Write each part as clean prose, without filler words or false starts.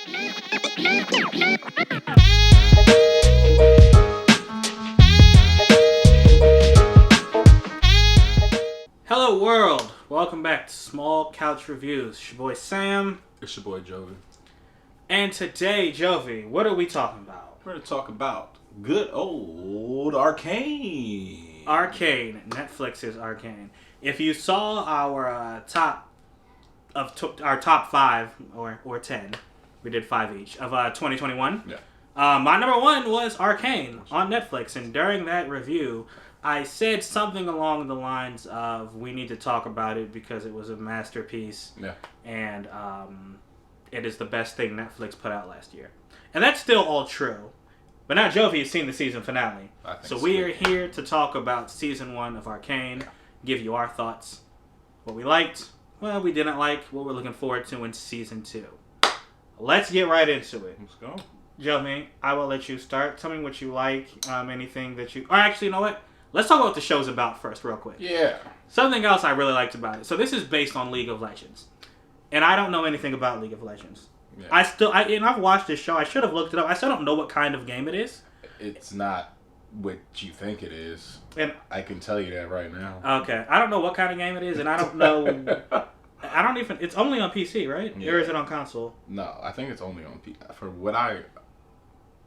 Hello world! Welcome back to Small Couch Reviews. It's your boy Sam. It's your boy Jovi. And today, Jovi, what are we talking about? We're going to talk about good old Arcane. Arcane. Netflix's Arcane. If you saw our top 5 or 10, we did 5 each, of 2021. Yeah. My number 1 was Arcane on Netflix, and during that review, I said something along the lines of, we need to talk about it because it was a masterpiece. Yeah. And it is the best thing Netflix put out last year. And that's still all true. But now Jovi has seen the season finale. So we are here to talk about season 1 of Arcane, give you our thoughts, what we liked, what we didn't like, what we're looking forward to in season 2. Let's get right into it. Let's go. Jovi, I will let you start. Tell me what you like, anything that you... Or actually, you know what? Let's talk about what the show's about first, real quick. Yeah. Something else I really liked about it. So this is based on League of Legends. And I don't know anything about League of Legends. Yeah. I've watched this show. I should have looked it up. I still don't know what kind of game it is. It's not what you think it is. And I can tell you that right now. Okay. I don't know what kind of game it is, and I don't know... It's only on PC, right? Yeah. Or is it on console? No, I think it's only on PC.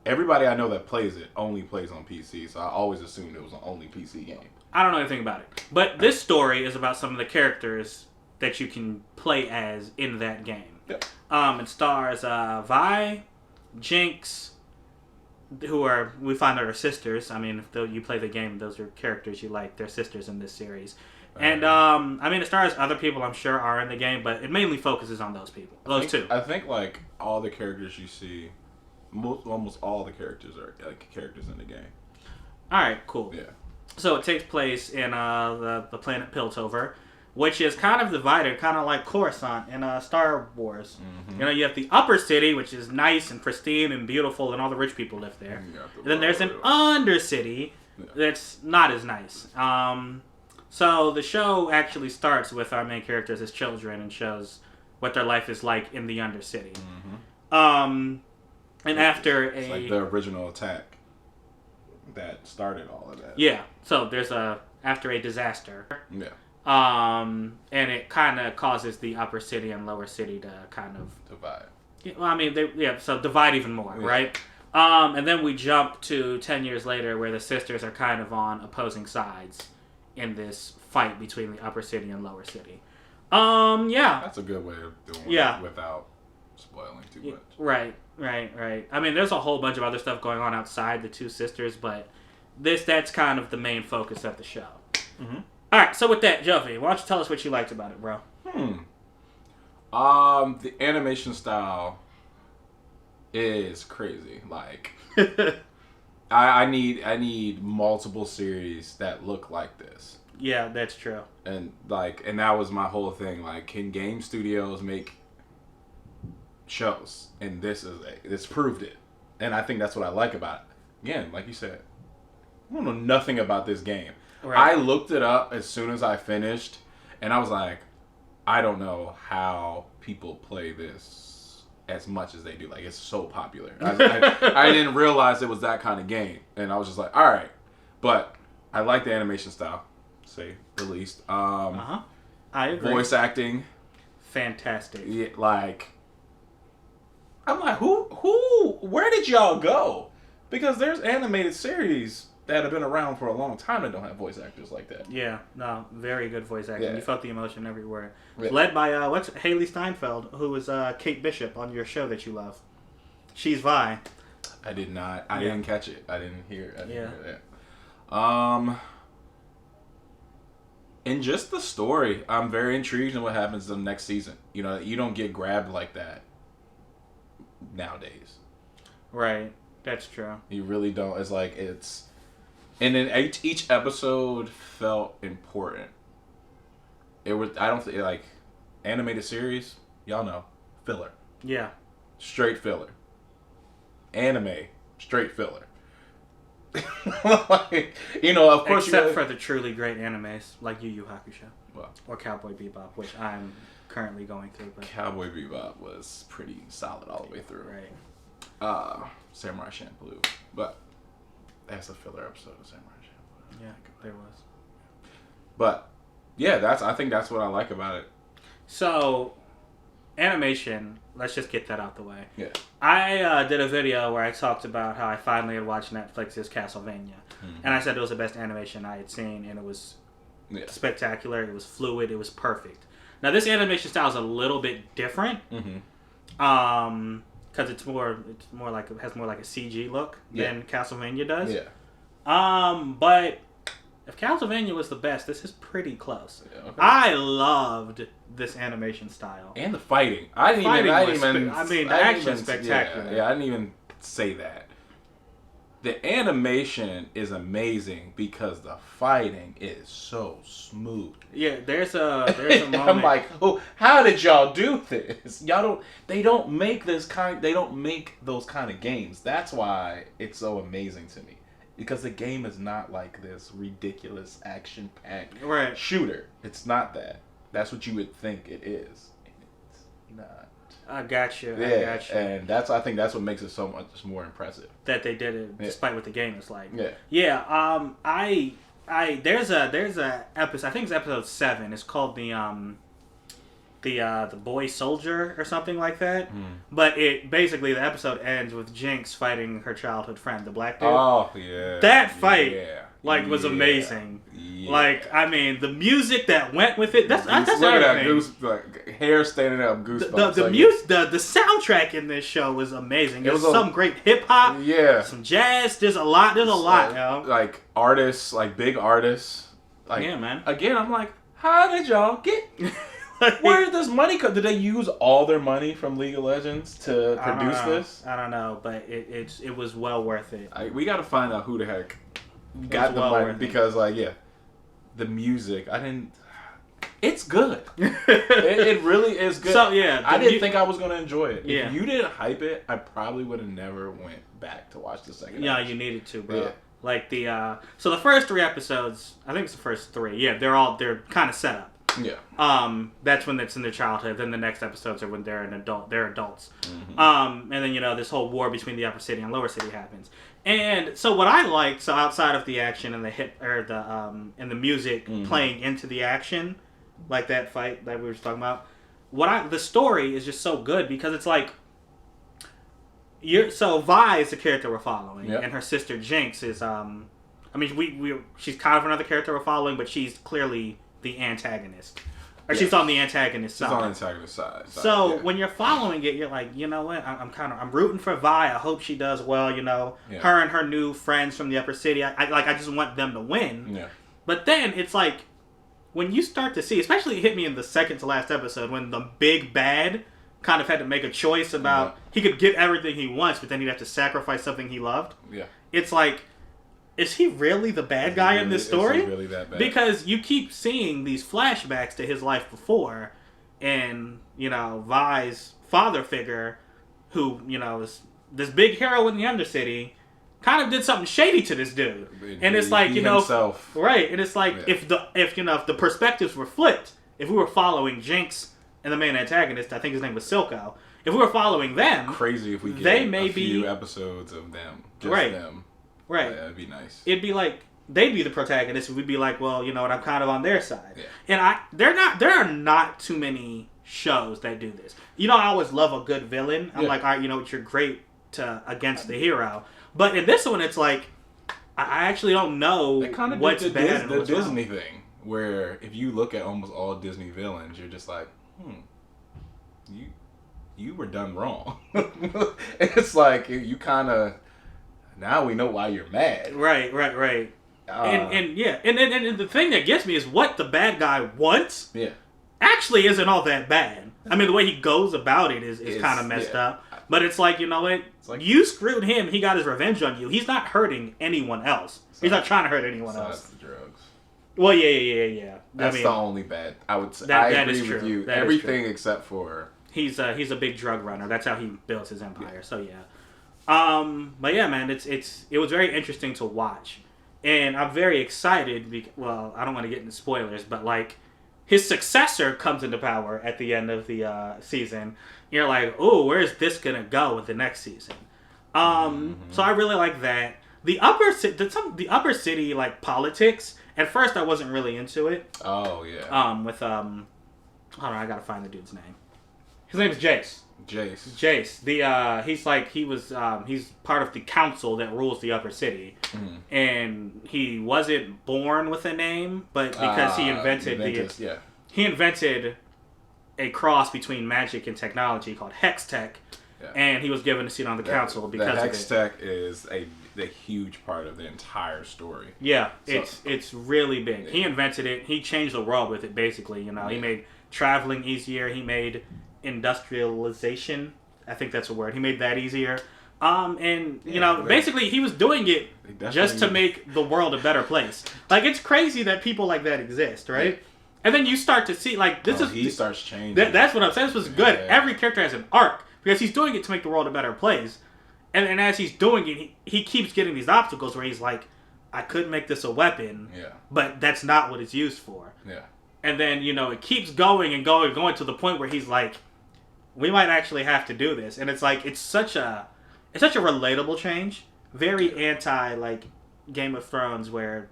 Everybody I know that plays it only plays on PC, so I always assumed it was an only PC game. I don't know anything about it. But this story is about some of the characters that you can play as in that game. Yep. It stars Vi, Jinx, we find out are sisters. I mean, if you play the game, those are characters you like. They're sisters in this series. And, it stars other people I'm sure are in the game, but it mainly focuses on those people. Two. I think, all the characters you see, almost all the characters are, characters in the game. Alright, cool. Yeah. So it takes place in the planet Piltover, which is kind of divided, kind of like Coruscant in Star Wars. Mm-hmm. You have the upper city, which is nice and pristine and beautiful, and all the rich people live there. And then there's an undercity that's not as nice. So the show actually starts with our main characters as children and shows what their life is like in the undercity. Mm-hmm. And after it's like the original attack that started all of that. Yeah. So there's after a disaster. Yeah. And it kind of causes the upper city and lower city to kind of divide. Yeah, well, so divide even more, yeah. Right? And then we jump to 10 years later where the sisters are kind of on opposing sides in this fight between the upper city and lower city. Yeah. That's a good way of doing it without spoiling too much. Right. I mean, there's a whole bunch of other stuff going on outside the two sisters, but that's kind of the main focus of the show. Mm-hmm. All right, so with that, Jovi, why don't you tell us what you liked about it, bro? The animation style is crazy. Like, I need multiple series that look like this. Yeah, that's true. And that was my whole thing. Like, can game studios make shows? And this proved it. And I think that's what I like about it. Again, like you said, I don't know nothing about this game. Right. I looked it up as soon as I finished, and I was like, I don't know how people play this as much as they do. Like, it's so popular. I didn't realize it was that kind of game, and I was just like, all right. But I like the animation style, say the least. I agree. Voice acting, fantastic. Yeah, I'm like, where did y'all go? Because there's animated series that have been around for a long time that don't have voice actors like that. Yeah, no, very good voice acting. Yeah. You felt the emotion everywhere. Yeah. Led by Haley Steinfeld, who was Kate Bishop on your show that you love. She's Vi. I did not. I didn't catch it. I didn't hear that. And just the story, I'm very intrigued in what happens in the next season. You don't get grabbed like that nowadays. Right. That's true. You really don't. It's like and then each episode felt important. It was, I don't think, animated series, y'all know, filler. Yeah. Straight filler. Anime, straight filler. Of course. Except for the truly great animes, like Yu Yu Hakusho. Well, or Cowboy Bebop, which I'm currently going through. But Cowboy Bebop was pretty solid all the way through. Right. Samurai Champloo, but that's a filler episode of Samurai Champloo. Yeah, there was. But yeah, I think that's what I like about it. So, animation. Let's just get that out the way. Yeah. I did a video where I talked about how I finally had watched Netflix's Castlevania, and I said it was the best animation I had seen, and it was spectacular. It was fluid. It was perfect. Now this animation style is a little bit different, because it's more like it has more like a CG look than Castlevania does. Yeah. But if Castlevania was the best, this is pretty close. Yeah, okay. I loved this animation style and the fighting. I didn't even. The action is spectacular. Yeah, I didn't even say that. The animation is amazing because the fighting is so smooth. Yeah, there's a moment. I'm like, oh, how did y'all do this? They don't make those kind of games. That's why it's so amazing to me. Because the game is not like this ridiculous action-packed shooter. It's not that. That's what you would think it is. And it's not. I got you. And I think that's what makes it so much more impressive. That they did it despite what the game is like. Yeah. Yeah. There's a episode. I think it's episode 7. It's called the Boy Soldier or something like that. But it basically the episode ends with Jinx fighting her childhood friend, the black dude. Oh yeah. That fight was amazing. Yeah. Like, I mean, the music that went with it. That's look at that hair standing up, goosebumps. The soundtrack in this show was amazing. There's some great hip hop. Yeah. Some jazz. There's a lot. Yo. Like artists, like big artists. Like, yeah, man. Again, I'm like, how did y'all get? Where did this money come? Did they use all their money from League of Legends to produce this? I don't know, but it was well worth it. We got to find out who the heck got the money because, the music. It's good. it really is good. So yeah, I didn't think I was gonna enjoy it. Yeah. If you didn't hype it, I probably would have never went back to watch the second. Yeah, episode. You needed to, bro. Yeah. Like so the first 3 episodes, I think it's the first 3. Yeah, they're kind of set up. Yeah. That's when it's in their childhood. Then the next episodes are when they're they're adults. And then this whole war between the upper city and lower city happens. And so what I liked, so outside of the action and and the music playing into the action, like that fight that we were talking about, the story is just so good because it's like Vi is the character we're following, and her sister Jinx is she's kind of another character we're following, but she's clearly the antagonist. Or she's on the antagonist side. She's on the antagonist side. So when you're following it, you're like, you know what? I'm rooting for Vi. I hope she does well. Her and her new friends from the upper city. I just want them to win. Yeah. But then it's like when you start to see, especially it hit me in the second to last episode when the big bad kind of had to make a choice about he could get everything he wants, but then he'd have to sacrifice something he loved. Yeah. It's like, is he really the bad guy in this story? Is he really that bad? Because you keep seeing these flashbacks to his life before, and Vi's father figure, who is this big hero in the Undercity, kind of did something shady to this dude. And it's like himself. Right? And it's like if the perspectives were flipped, if we were following Jinx and the main antagonist, I think his name was Silco. If we were following them, crazy if we get a few episodes of them, just them. Right. That'd be nice. It'd be like they'd be the protagonists. We'd be like, well, you know what? I'm kind of on their side. Yeah. And there are not too many shows that do this. I always love a good villain. I'm like, all right, you're great against the hero. But in this one, it's like I actually don't know what's bad. The Disney thing, where if you look at almost all Disney villains, you're just like, you were done wrong. It's like you kind of. Now we know why you're mad. Right. And the thing that gets me is what the bad guy wants. Yeah. Actually, isn't all that bad. I mean, the way he goes about it is kind of messed up. But it's like, you know what? Like, you screwed him. He got his revenge on you. He's not hurting anyone else. He's not trying to hurt anyone else. The drugs. Well, yeah. That's the only bad. I would say. I agree with you. Everything except for. He's a big drug runner. That's how he built his empire. Yeah. So yeah. But yeah, man, it was very interesting to watch, and I'm very excited. I don't want to get into spoilers, but like, his successor comes into power at the end of the season. You're like, oh, where is this gonna go with the next season? So I really like that. The upper city like politics. At first, I wasn't really into it. Oh yeah. With hold on, I gotta find the dude's name. His name is Jace. Jace. He's part of the council that rules the upper city, and he wasn't born with a name, but because he invented a cross between magic and technology called Hex Tech, and he was given a seat on the council because the of Hex Tech is the huge part of the entire story. Yeah, so, it's really big. Yeah. He invented it. He changed the world with it. Basically, he made traveling easier. He made industrialization, I think that's a word. He made that easier. Basically he was doing it just to make the world a better place. Like, it's crazy that people like that exist, right? Yeah. And then you start to see, like, he starts changing. That's what I'm saying. This was good. Yeah. Every character has an arc because he's doing it to make the world a better place. And as he's doing it, he keeps getting these obstacles where he's like, I could make this a weapon, but that's not what it's used for. Yeah. And then, it keeps going and going to the point where he's like, we might actually have to do this. And it's like, it's such a relatable change. Very anti, like, Game of Thrones, where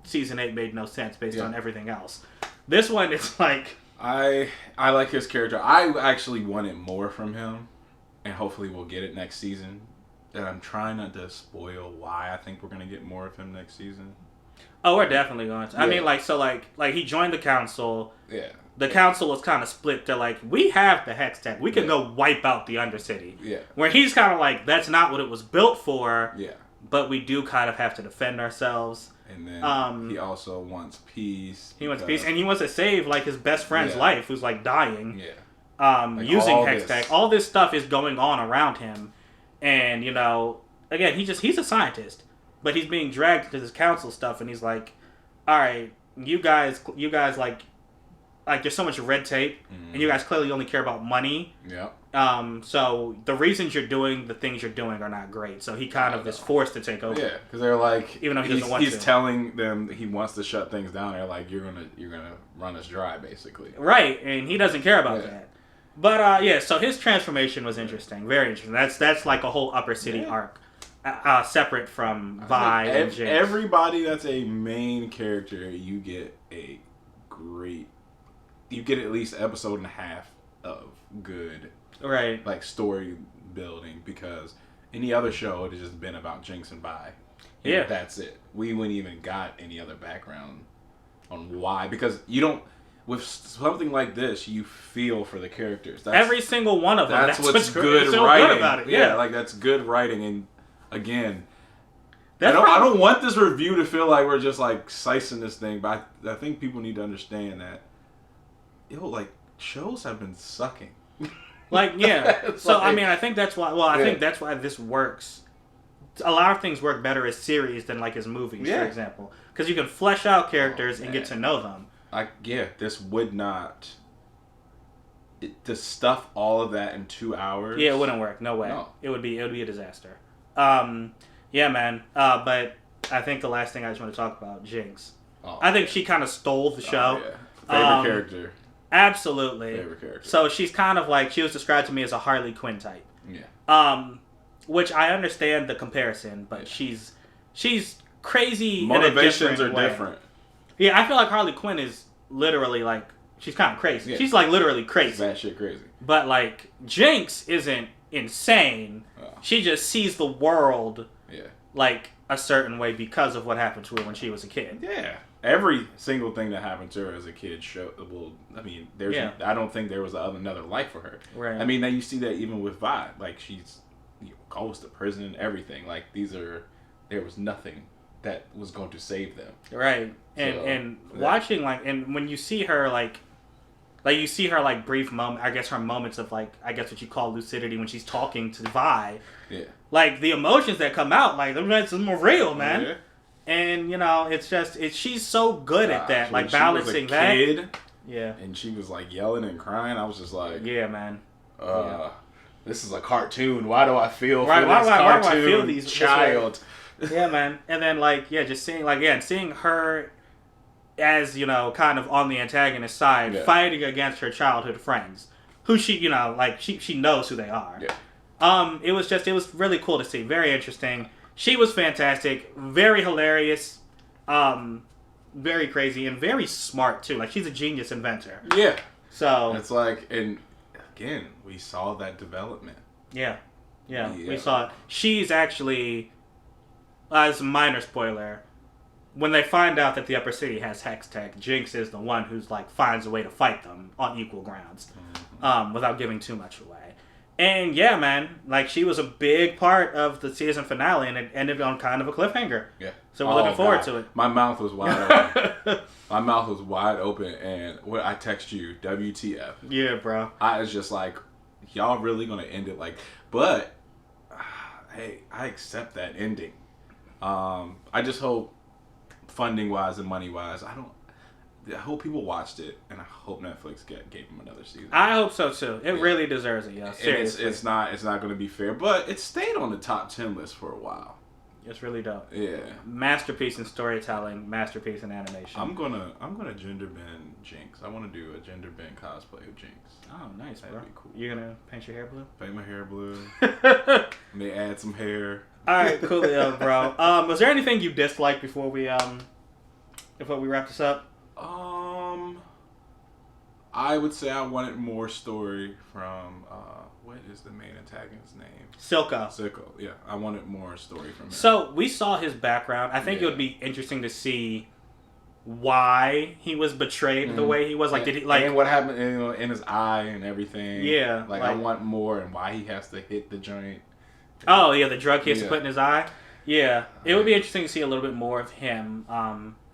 season 8 made no sense based on everything else. This one, it's like... I like his character. I actually wanted more from him, and hopefully we'll get it next season. And I'm trying not to spoil why I think we're going to get more of him next season. Oh, we're definitely going to. I mean, like he joined the council. Yeah. The council was kind of split. They're like, we have the Hex Tech. We can go wipe out the Undercity. Yeah. Where he's kind of like, that's not what it was built for. Yeah. But we do kind of have to defend ourselves. And then he also wants peace. He wants peace, and he wants to save like his best friend's life, who's like dying. Yeah. Using Hex Tech. All this stuff is going on around him, and again, he's a scientist, but he's being dragged into this council stuff, and he's like, all right, you guys like there's so much red tape, and you guys clearly only care about money. Yeah. So the reasons you're doing the things you're doing are not great. So he kind of is forced to take over. Yeah, because they're like, even though he doesn't want to. He's telling them he wants to shut things down. They're like, you're gonna run us dry, basically. Right, and he doesn't care about that. But so his transformation was interesting, very interesting. That's like a whole upper city arc, separate from Vi and Jinx. Everybody that's a main character, you get at least episode and a half of good, like, story building, because any other show would have just been about Jinx and Vi. And that's it. We wouldn't even got any other background on why, because you don't. With something like this, you feel for the characters. Every single one of them. That's what's good writing. Good about it. Yeah, like, that's good writing. And again, I don't want this review to feel like we're just like slicing this thing, but I think people need to understand that, like, shows have been sucking. Like, yeah. So I mean, I think that's why. Well, I think that's why this works. A lot of things work better as series than like as movies, for example, because you can flesh out characters and get to know them. This would not. To stuff all of that in 2 hours. Yeah, it wouldn't work. No way. No. It would be a disaster. Yeah, man. But I think the last thing I just want to talk about, Jinx. I think she kind of stole the show. Favorite character. Absolutely. Favorite character. So she's kind of like, she was described to me as a Harley Quinn type. Yeah. Which I understand the comparison, but she's crazy. Motivations in a are different. Yeah, I feel like Harley Quinn is literally like, she's kind of crazy. Yeah. She's like literally crazy. That shit crazy. But like, Jinx isn't insane. Oh. She just sees the world like a certain way because of what happened to her when she was a kid. Yeah. Every single thing that happened to her as a kid I mean, I don't think there was another life for her. Right. I mean, now you see that even with Vi. Like, she's goes to prison, everything. Like, there was nothing that was going to save them. Right. And watching, like, and when you see her, like you see her, like, brief moment, I guess her moments of, like, I guess what you call lucidity when she's talking to Vi. Yeah. Like, the emotions that come out, like, that's more real, man. Yeah. And, she's so good at that, like, balancing that. Kid, yeah. And she was, like, yelling and crying. I was just like, yeah, man. This is a cartoon. Why do I feel for this cartoon why do I feel these child? Yeah, man. And then, like, just seeing her as, you know, kind of on the antagonist side, fighting against her childhood friends, who she, you know, like, she knows who they are. Yeah. It was really cool to see. Very interesting. She was fantastic. Very hilarious. Very crazy and very smart, too. Like, she's a genius inventor. Yeah. So. It's like, and again, we saw that development. Yeah. We saw it. She's actually, as a minor spoiler, when they find out that the Upper City has Hex Tech, Jinx is the one who's like finds a way to fight them on equal grounds, without giving too much away. And yeah, man, like she was a big part of the season finale, and it ended on kind of a cliffhanger. Yeah. So we're looking forward to it. My mouth was wide open. My mouth was wide open, and when I text you, WTF. Yeah, bro. I was just like, y'all really gonna end it like? But hey, I accept that ending. I just hope, funding wise and money wise, I hope people watched it, and I hope Netflix gave them another season. I hope so too. It really deserves it, yo. Seriously. It's not going to be fair, but it stayed on the top 10 list for a while. It's really dope. Yeah. Masterpiece in storytelling, masterpiece in animation. I'm gonna gender bend Jinx. I want to do a gender bend cosplay of Jinx. Oh, nice, bro. That'd be cool. You gonna paint your hair blue? Paint my hair blue. May add some hair. All right, coolio, bro. Was there anything you disliked before we wrap this up? I would say I wanted more story from what is the main antagonist's name? Silco. Yeah. I wanted more story from him. So we saw his background. I think it would be interesting to see why he was betrayed the way he was. Like, did he like? And what happened, in his eye and everything. Yeah. Like I want more, and why he has to hit the joint. Oh yeah, the drug he has to put in his eye. Yeah, it would be interesting to see a little bit more of him.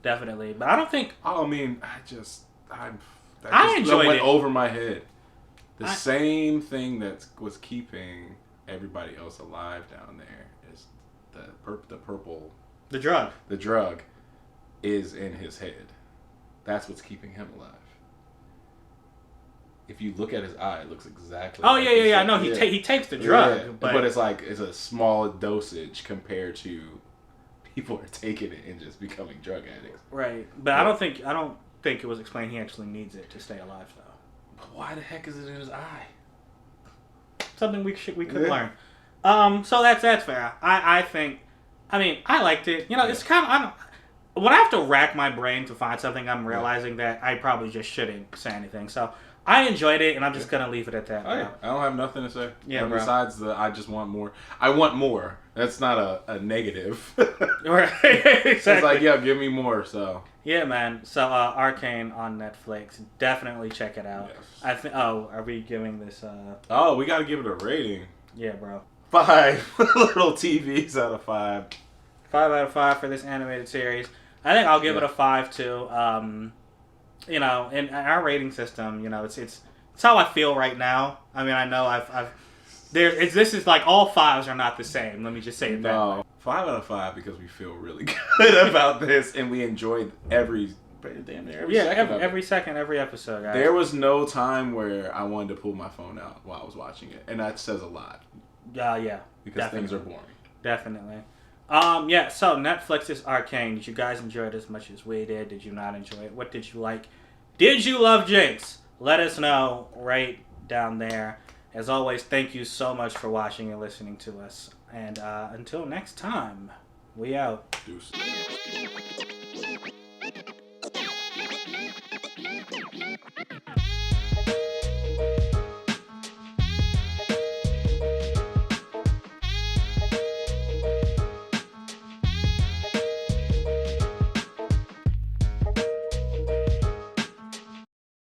Definitely, but I don't think. I mean, I enjoyed went it. over my head. The same thing that was keeping everybody else alive down there is the purple. The drug. The drug is in his head. That's what's keeping him alive. If you look at his eye, it looks exactly. Oh yeah. No, he takes the drug, but it's like it's a small dosage compared to people are taking it and just becoming drug addicts. Right, but I don't think it was explained he actually needs it to stay alive though. But why the heck is it in his eye? Something we could learn. So that's fair. I think. I mean, I liked it. You know, it's kind of. When I have to rack my brain to find something, I'm realizing that I probably just shouldn't say anything. So I enjoyed it, and I'm just gonna leave it at that. Oh, yeah. I don't have nothing to say. Yeah, bro. Besides I just want more. I want more. That's not a negative. Right. Exactly. It's like, yeah, give me more. So. Yeah, man. So Arcane on Netflix. Definitely check it out. Yes. Are we giving this? Oh, we gotta give it a rating. Yeah, bro. 5 little TVs out of 5. 5 out of 5 for this animated series. I think I'll give it a 5 too. You know, in our rating system, you know, it's how I feel right now. I mean, I know this is like all 5s are not the same. Let me just say it that way. 5 out of 5 because we feel really good about this and we enjoyed every second, every episode, guys. There was no time where I wanted to pull my phone out while I was watching it, and that says a lot. Yeah. Because things are boring. Definitely. So Netflix's Arcane. Did you guys enjoy it as much as we did? Did you not enjoy it? What did you like? Did you love Jinx? Let us know right down there. As always, thank you so much for watching and listening to us. And until next time, we out. Deuces.